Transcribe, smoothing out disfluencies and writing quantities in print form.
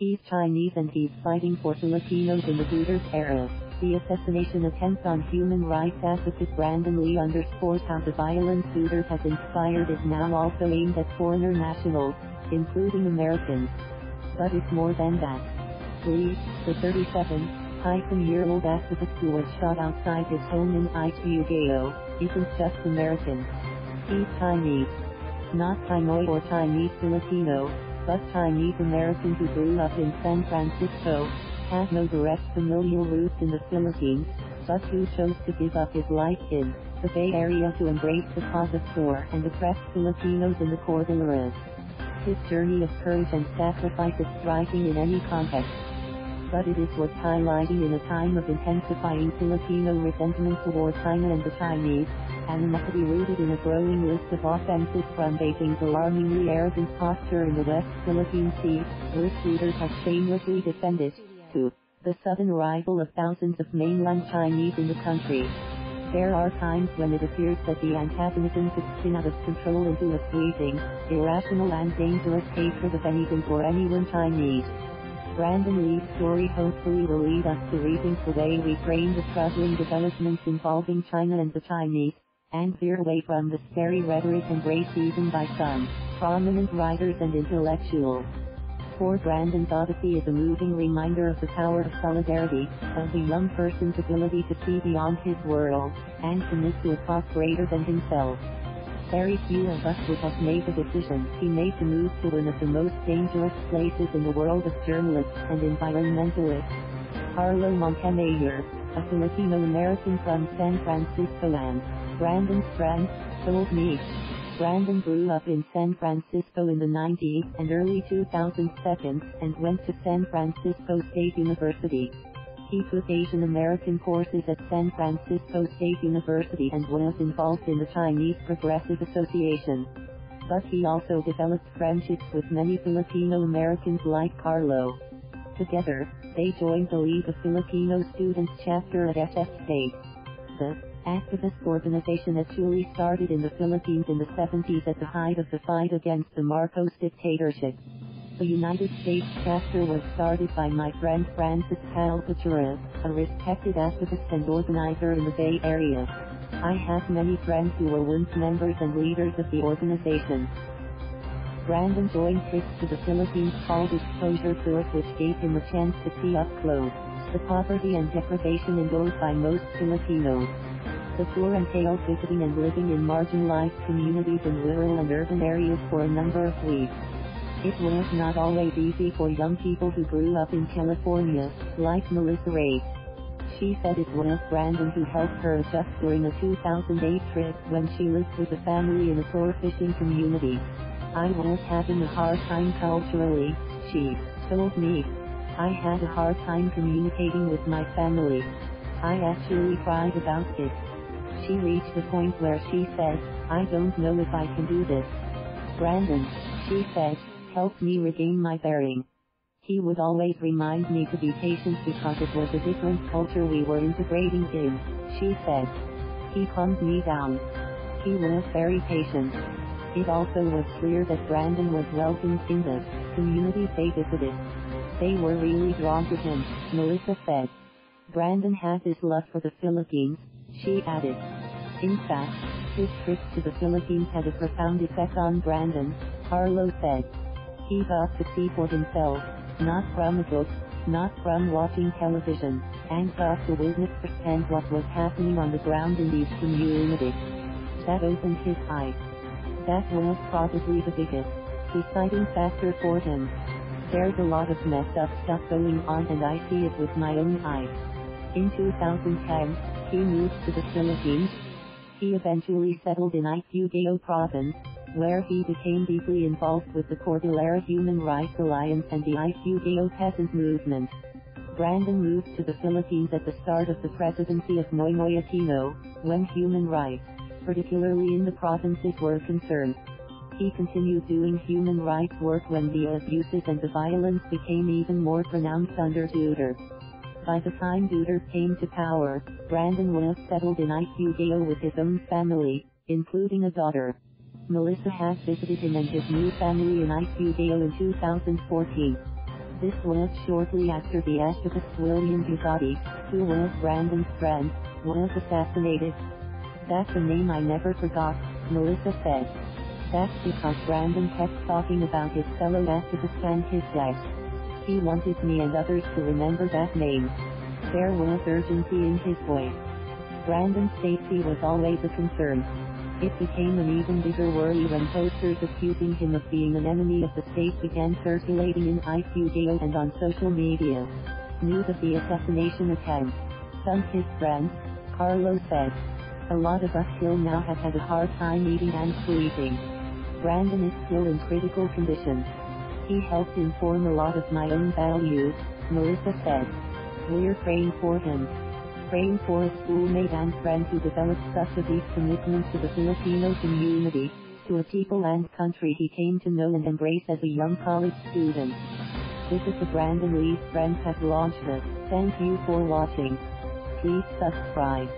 He's Chinese and he's fighting for Filipinos in the Duterte era. The assassination attempt on human rights advocate Brandon Lee underscores how the violence Duterte has inspired is now also aimed at foreigner nationals, including Americans. But it's more than that. Lee, the 37-year-old activist who was shot outside his home in Ifugao, isn't just American. He's Chinese. Not Chinoy or Chinese Filipino, but Chinese American who grew up in San Francisco, had no direct familial roots in the Philippines, but who chose to give up his life in the Bay Area to embrace the cause of poor and oppressed Filipinos in the Cordilleras. His journey of courage and sacrifice is striking in any context. But it is worth highlighting in a time of intensifying Filipino resentment toward China and the Chinese, animosity rooted in a growing list of offenses from Beijing's alarmingly arrogant posture in the West Philippine Sea, which leaders have shamelessly defended, to the sudden arrival of thousands of mainland Chinese in the country. There are times when it appears that the antagonism could spin out of control into a fleeting, irrational and dangerous hatred of anything or anyone Chinese. Brandon Lee's story hopefully will lead us to rethink the way we frame the troubling developments involving China and the Chinese, and veer away from the scary rhetoric embraced even by some prominent writers and intellectuals. For Brandon's odyssey is a moving reminder of the power of solidarity, of the young person's ability to see beyond his world, and commit to a cause greater than himself. Very few of us would have made the decision he made to move to one of the most dangerous places in the world of journalists and environmentalists. Carlo Montemayor, a Filipino American from San Francisco and Brandon's friend, told me. Brandon grew up in San Francisco in the 90s and early 2000s and went to San Francisco State University. He took Asian American courses at San Francisco State University and was involved in the Chinese Progressive Association. But he also developed friendships with many Filipino Americans like Carlo. Together, they joined the League of Filipino Students chapter at SF State. The activist organization actually started in the Philippines in the 70s at the height of the fight against the Marcos dictatorship. The United States chapter was started by my friend Francis Calpotura, a respected activist and organizer in the Bay Area. I have many friends who were once members and leaders of the organization. Brandon joined trips to the Philippines called exposure tours, which gave him a chance to see up close the poverty and deprivation endured by most Filipinos. The tour entailed visiting and living in marginalized communities in rural and urban areas for a number of weeks. It was not always easy for young people who grew up in California, like Melissa Reyes. She said it was Brandon who helped her adjust during a 2008 trip when she lived with a family in a poor fishing community. I was having a hard time culturally, she told me. I had a hard time communicating with my family. I actually cried about it. She reached a point where she said, I don't know if I can do this. Brandon, she said, helped me regain my bearing. He would always remind me to be patient because it was a different culture we were integrating in, she said. He calmed me down. He was very patient. It also was clear that Brandon was welcomed in the communities they visited. They were really drawn to him, Melissa said. Brandon had this love for the Philippines, she added. In fact, his trip to the Philippines had a profound effect on Brandon, Carlo said. He got to see for himself, not from a book, not from watching television, and got to witness firsthand what was happening on the ground in these communities. That opened his eyes. That was probably the biggest deciding factor for him. There's a lot of messed up stuff going on and I see it with my own eyes. In 2010, he moved to the Philippines. He eventually settled in Ifugao province, where he became deeply involved with the Cordillera Human Rights Alliance and the Ifugao peasant movement. Brandon moved to the Philippines at the start of the presidency of Noynoy Aquino, when human rights, particularly in the provinces, were concerned. He continued doing human rights work when the abuses and the violence became even more pronounced under Duterte. By the time Duterte came to power, Brandon was settled in Ifugao with his own family, including a daughter. Melissa has visited him and his new family in Ifugao in 2014. This was shortly after the activist William Duterte, who was Brandon's friend, was assassinated. "That's a name I never forgot," Melissa said. "That's because Brandon kept talking about his fellow activist and his death. He wanted me and others to remember that name." There was urgency in his voice. Brandon's safety was always a concern. It became an even bigger worry when posters accusing him of being an enemy of the state began circulating in Ifugao and on social media. News of the assassination attempt stunned his friend, Carlo said. "A lot of us till now have had a hard time eating and sleeping. Brandon is still in critical condition. He helped inform a lot of my own values," Melissa said. "We're praying for him. Praying for a schoolmate and friend who developed such a deep commitment to the Filipino community, to a people and country he came to know and embrace as a young college student." Visit the Brandon Lee's Friends have launched it. Thank you for watching. Please subscribe.